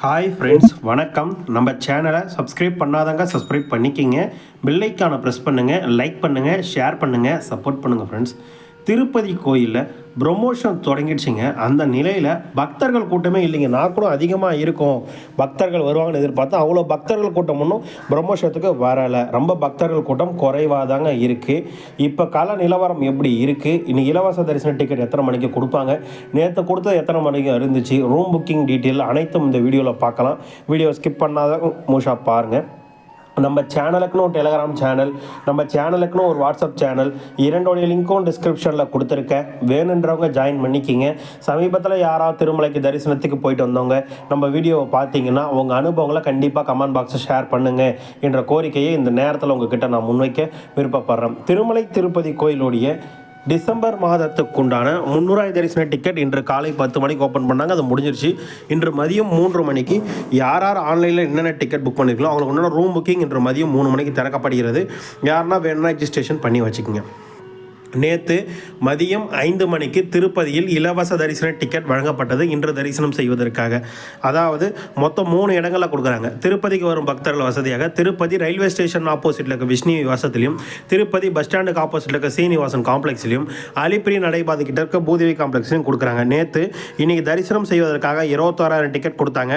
Hi friends, வணக்கம். நம்ம சேனலை சப்ஸ்கிரைப் பண்ணாதவங்க சப்ஸ்கிரைப் பண்ணிக்கிங்க. பெல் ஐக்கானை ப்ரெஸ் பண்ணுங்கள், லைக் பண்ணுங்கள், ஷேர் பண்ணுங்கள், சப்போர்ட் பண்ணுங்கள் ஃப்ரெண்ட்ஸ். திருப்பதி கோயிலில் ப்ரொமோஷன் தொடங்கிடுச்சிங்க. அந்த நிலையில் பக்தர்கள் கூட்டமே இல்லைங்க. நான் கூட அதிகமாக இருக்கும், பக்தர்கள் வருவாங்கன்னு எதிர்பார்த்தா அவ்வளோ பக்தர்கள் கூட்டம் ஒன்றும் ப்ரொமோஷனுக்கு வரலை. ரொம்ப பக்தர்கள் கூட்டம் குறைவாக தாங்க இருக்குது. இப்போ கால நிலவரம் எப்படி இருக்குது, இன்றைக்கி இலவச தரிசன டிக்கெட் எத்தனை மணிக்கு கொடுப்பாங்க, நேற்று கொடுத்தது எத்தனை மணிக்கு இருந்துச்சு, ரூம் புக்கிங் டீட்டெயில் அனைத்தும் இந்த வீடியோவில் பார்க்கலாம். வீடியோ ஸ்கிப் பண்ணாத முழுசாக பாருங்கள். நம்ம சேனலுக்குன்னு ஒரு டெலகிராம் சேனல், நம்ம சேனலுக்குன்னு ஒரு வாட்ஸ்அப் சேனல், இரண்டோடைய லிங்க்கும் டிஸ்கிரிப்ஷனில் கொடுத்துருக்கேன். வேணுன்றவங்க ஜாயின் பண்ணிக்கிங்க. சமீபத்தில் யாராவது திருமலைக்கு தரிசனத்துக்கு போயிட்டு வந்தவங்க நம்ம வீடியோவை பார்த்தீங்கன்னா உங்கள் அனுபவங்களை கண்டிப்பாக கமெண்ட் பாக்ஸை ஷேர் பண்ணுங்கள் என்ற கோரிக்கையை இந்த நேரத்தில் உங்ககிட்ட நான் முன்வைக்க விருப்பப்படுறேன். திருமலை திருப்பதி கோயிலுடைய டிசம்பர் மாதத்துக்குண்டான 300 தரிசன டிக்கெட் இன்று காலை 10 மணிக்கு ஓப்பன் பண்ணாங்க. அது முடிஞ்சிருச்சு. இன்று மதியம் 3 மணிக்கு யார் ஆன்லைனில் என்னென்ன டிக்கெட் புக் பண்ணியிருக்கலாம் அவங்களுக்கு உன்னோட ரூம் புக்கிங் இன்று மதியம் 3 மணிக்கு திறக்கப்படுகிறது. யாருன்னா வேணும்னா ரெஜிஸ்ட்ரேஷன் பண்ணி வச்சுக்கோங்க. நேற்று மதியம் 5 மணிக்கு திருப்பதியில் இலவச தரிசன டிக்கெட் வழங்கப்பட்டது. இன்று தரிசனம் செய்வதற்காக, அதாவது மொத்தம் 3 இடங்களில் கொடுக்குறாங்க. திருப்பதிக்கு வரும் பக்தர்கள் வசதியாக திருப்பதி ரயில்வே ஸ்டேஷன் ஆப்போசிட்டில் இருக்க விஷ்ணு விவாசத்திலையும், திருப்பதி பஸ் ஸ்டாண்டுக்கு ஆப்போசிட்டில் இருக்க சீனிவாசன் காம்ப்ளெக்ஸ்லையும், அலிப்பிரி நடைபாதை கிட்ட இருக்க பூதேவி காம்ப்ளெக்ஸ்லையும் கொடுக்குறாங்க. நேற்று இன்னைக்கு தரிசனம் செய்வதற்காக 26,000 டிக்கெட் கொடுத்தாங்க.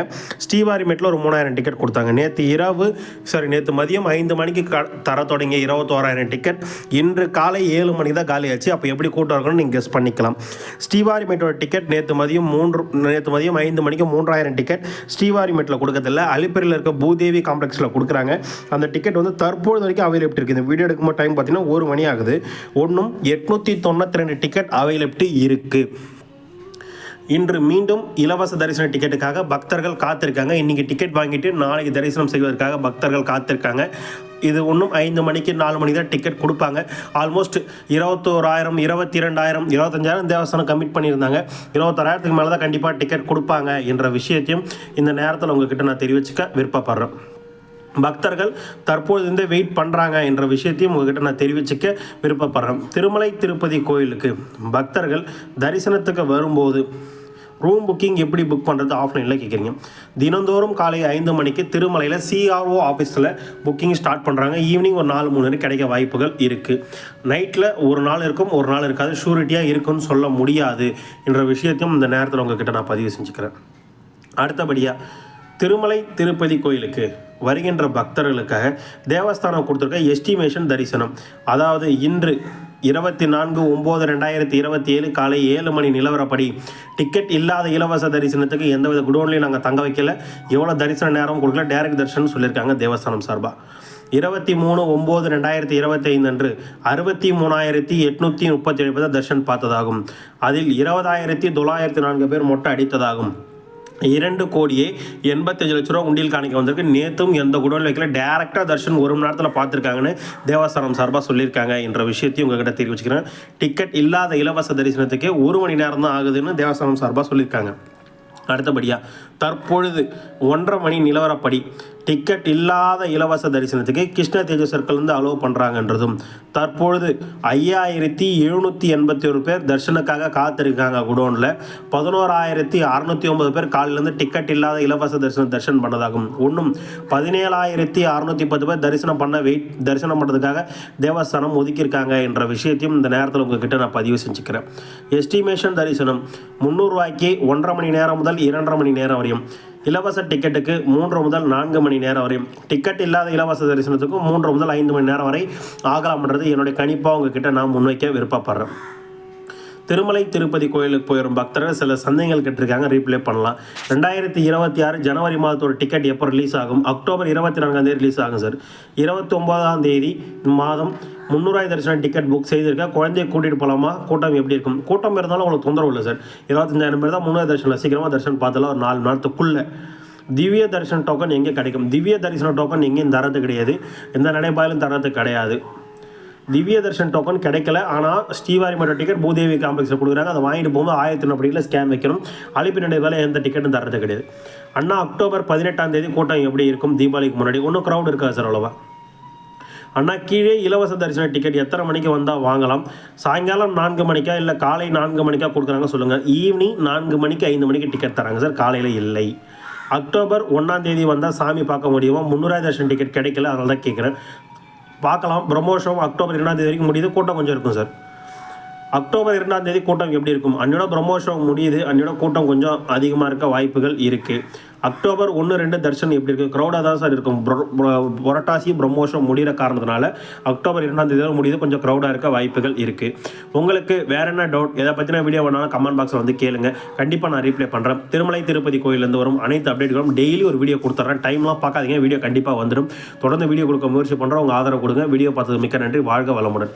ஸ்ரீவாரிமேட்டில் ஒரு 3,000 டிக்கெட் கொடுத்தாங்க. நேற்று மதியம் 5 மணிக்கு தர தொடங்கிய 21,000 டிக்கெட் இன்று காலை 7 மணிக்கு தான் காலியாச்சு. அப்போ எப்படி கூட்டம் இருக்கணும்னு நீங்கள் கெஸ் பண்ணிக்கலாம். ஸ்ரீவாரிமேட்டோட டிக்கெட் நேற்று மதியம் 5 மணிக்கு 3,000 டிக்கெட் ஸ்ரீவாரிமேட்டில் கொடுக்கறதில்ல, அலிப்பரியில் இருக்க பூதேவி காம்ப்ளெக்ஸில் கொடுக்குறாங்க. அந்த டிக்கெட் வந்து தற்போது வரைக்கும் அவைலபிலிட்டி இருக்குது. இந்த வீடியோ எடுக்கும்போது டைம் பார்த்தீங்கன்னா 1 மணி ஆகுது. 892 டிக்கெட் அவைலபிலிட்டி இருக்குது. இன்று மீண்டும் இலவச தரிசன டிக்கெட்டுக்காக பக்தர்கள் காத்திருக்காங்க. இன்றைக்கி டிக்கெட் வாங்கிட்டு நாளைக்கு தரிசனம் செய்வதற்காக பக்தர்கள் காத்திருக்காங்க. இது இன்னும் 5 மணிக்கு 4 மணிக்கு தான் டிக்கெட் கொடுப்பாங்க. ஆல்மோஸ்ட் 21,000, 22,000, 25,000 தேவஸ்தானம் கமிட் பண்ணியிருந்தாங்க. 26,000க்கு மேலே தான் கண்டிப்பாக டிக்கெட் கொடுப்பாங்க என்ற விஷயத்தையும் இந்த நேரத்தில் உங்ககிட்ட நான் தெரிவிச்சுக்க விருப்பப்படுறேன். பக்தர்கள் தற்போது இருந்தே வெயிட் பண்ணுறாங்க என்ற விஷயத்தையும் உங்ககிட்ட நான் தெரிவிச்சுக்க விருப்பப்படுறேன். திருமலை திருப்பதி கோயிலுக்கு பக்தர்கள் தரிசனத்துக்கு வரும்போது ரூம் புக்கிங் எப்படி புக் பண்ணுறது ஆஃப்லைனில் கேட்குறீங்க. தினந்தோறும் காலை 5 மணிக்கு திருமலையில் சிஆர்ஓ ஆஃபீஸில் புக்கிங் ஸ்டார்ட் பண்ணுறாங்க. ஈவினிங் ஒரு 4-3 கிடைக்க வாய்ப்புகள் இருக்குது. நைட்டில் ஒரு நாள் இருக்கும், ஒரு நாள் இருக்காது. ஷூரிட்டியாக இருக்குன்னு சொல்ல முடியாது என்ற விஷயத்தையும் இந்த நேரத்தில் உங்ககிட்ட நான் பதிவு செஞ்சுக்கிறேன். அடுத்தபடியாக திருமலை திருப்பதி கோயிலுக்கு வருகின்ற பக்தர்களுக்காக தேவஸ்தானம் கொடுத்துருக்க எஸ்டிமேஷன் தரிசனம், அதாவது இன்று 24/9/2027 காலை 7 மணி நிலவரப்படி டிக்கெட் இல்லாத இலவச தரிசனத்துக்கு எந்தவித குடோன்லையும் நாங்கள் தங்க வைக்கல, எவ்வளோ தரிசன நேரம் கொடுக்கல, டைரக்ட் தரிசனம் சொல்லியிருக்காங்க தேவஸ்தானம் சார்பாக. 23/9/2025 அன்று 63,837 தர்ஷன் பார்த்ததாகும். அதில் 20,904 பேர் மொட்டை அடித்ததாகும். 2,80,00,000 உண்டியல் காணிக்க வந்திருக்கு. நேற்றும் எந்த குடோனில் வைக்கல, டேரெக்டாக தர்ஷன் 1 மணி நேரத்தில் பார்த்துருக்காங்கன்னு தேவஸ்தானம் சார்பாக சொல்லியிருக்காங்க என்ற விஷயத்தையும் உங்கள்கிட்ட தெரிவிச்சுக்கிறேன். டிக்கெட் இல்லாத இலவச தரிசனத்துக்கே 1 மணி நேரம் தான் ஆகுதுன்னு தேவஸ்தானம் சார்பாக சொல்லியிருக்காங்க. அடுத்தபடியாக தற்பொழுது 1:30 மணி நிலவரப்படி டிக்கெட் இல்லாத இலவச தரிசனத்துக்கு கிருஷ்ண தேஜ சர்க்கிள்லேருந்து அலோவ் பண்ணுறாங்கன்றதும், தற்பொழுது 5,781 பேர் தரிசனுக்காக காத்திருக்காங்க. குடோனில் 11,609 பேர் காலிலேருந்து டிக்கெட் இல்லாத இலவச தரிசனம் பண்ணதாகும். இன்னும் 17,610 பேர் தரிசனம் பண்ணுறதுக்காக தேவஸ்தானம் ஒதுக்கியிருக்காங்க என்ற விஷயத்தையும் இந்த நேரத்தில் உங்ககிட்ட நான் பதிவு செஞ்சுக்கிறேன். எஸ்டிமேஷன் தரிசனம் 300 ரூபாய்க்கு 1:30 மணி நேரம் முதல் 2:30 மணி நேரம் வரையும், இலவச டிக்கெட்டுக்கு 3 முதல் 4 மணி நேரம் வரையும், டிக்கெட் இல்லாத இலவச தரிசனத்துக்கும் 3 முதல் 5 மணி நேரம் வரை ஆகலாம்ன்றது என்னுடைய கணிப்பாக உங்ககிட்ட நான் முன்வைக்க விருப்பப்படுறேன். திருமலை திருப்பதி கோயிலுக்கு போயிடும் பக்தர்கள் சில சந்தேகங்கள் கேட்டிருக்காங்க, ரீப்ளே பண்ணலாம். 2026 ஜனவரி மாதத்தோட டிக்கெட் எப்போ ரிலீஸ் ஆகும்? அக்டோபர் 24 ரிலீஸ் ஆகும் சார். 29 மாதம் 300 தரிசனம் டிக்கெட் புக் செய்திருக்கேன். குழந்தைய கூட்டிகிட்டு போகலாமா? கூட்டம் எப்படி இருக்கும்? கூட்டம் இருந்தாலும் உங்களுக்கு தொந்தரவு இல்லை சார். 25,000 பேர் தான் 300 தரிசனம் சீக்கிரமாக தரிசனம் பார்த்தலாம். ஒரு 4 நேரத்துக்குள்ளே திவ்ய தரிசன டோக்கன் எங்கே கிடைக்கும்? திவ்ய தரிசன டோக்கன் எங்கேயும் தரது கிடையாது, எந்த நடைபாயிலும் தரது கிடையாது. திவ்ய தர்ஷன் டோக்கன் கிடைக்கல. ஆனால் ஸ்ரீவாரிமேட்டோ டிக்கெட் பூதேவி காம்ப்ளெக்ஸில் கொடுக்குறாங்க. அதை வாங்கிட்டு போகும்போது 1,000 ஸ்கேன் வைக்கணும். அலிப்பினுடைய வேலை எந்த டிக்கெட்டும் தரது கிடையாது. அண்ணா அக்டோபர் 18 கூட்டம் எப்படி இருக்கும்? தீபாவளிக்கு முன்னாடி ஒன்றும் க்ரௌட் இருக்காது சார் அவ்வளோவா. அண்ணா கீழே இலவச தரிசன டிக்கெட் எத்தனை மணிக்கு வந்தால் வாங்கலாம்? சாயங்காலம் 4 மணிக்கா இல்லை காலை 4 மணிக்கா கொடுக்குறாங்க சொல்லுங்கள். ஈவினிங் 4 மணிக்கு 5 மணிக்கு டிக்கெட் தராங்க சார், காலையில் இல்லை. அக்டோபர் 1ஆம் தேதி வந்தால் சாமி பார்க்க முடியுமா? 300 தர்ஷன் டிக்கெட் கிடைக்கல, அதனால தான் கேட்குறேன். பார்க்கலாம். பிரம்மோற்சவம் அக்டோபர் 2ஆம் தேதி வரைக்கும் முடியுது, கூட்டம் கொஞ்சம் இருக்கும் சார். அக்டோபர் 2ஆம் தேதி கூட்டம் எப்படி இருக்கும்? அன்னையோட பிரம்மோற்சவம் முடியுது, அன்னையோட கூட்டம் கொஞ்சம் அதிகமாக இருக்க வாய்ப்புகள் இருக்குது. அக்டோபர் 1, 2 தர்ஷன் எப்படி இருக்குது? க்ரௌடாக தான் சார் இருக்கும். புரட்டாசி பிரம்மோற்சவம் முடிகிற காரணத்தினால அக்டோபர் 2ஆம் தேதி முடியுது, கொஞ்சம் க்ரௌடாக இருக்க வாய்ப்புகள் இருக்குது. உங்களுக்கு வேறு என்ன டவுட், எதை பற்றின வீடியோ வேணாலும் கமெண்ட் பாக்ஸில் வந்து கேளுங்க, கண்டிப்பாக நான் ரீப்ளை பண்ணுறேன். திருமலை திருப்பதி கோயிலேருந்து வரும் அனைத்து அப்டேட்டுகளும் டெய்லி ஒரு வீடியோ கொடுத்துட்றேன். டைம்லாம் பார்க்காதீங்க, வீடியோ கண்டிப்பாக வந்துடும். தொடர்ந்து வீடியோ கொடுக்க முயற்சி பண்ணுறோம். உங்கள் ஆதரவு கொடுங்க. வீடியோ பார்த்தது மிக்க நன்றி. வாழ்க வளமுடன்.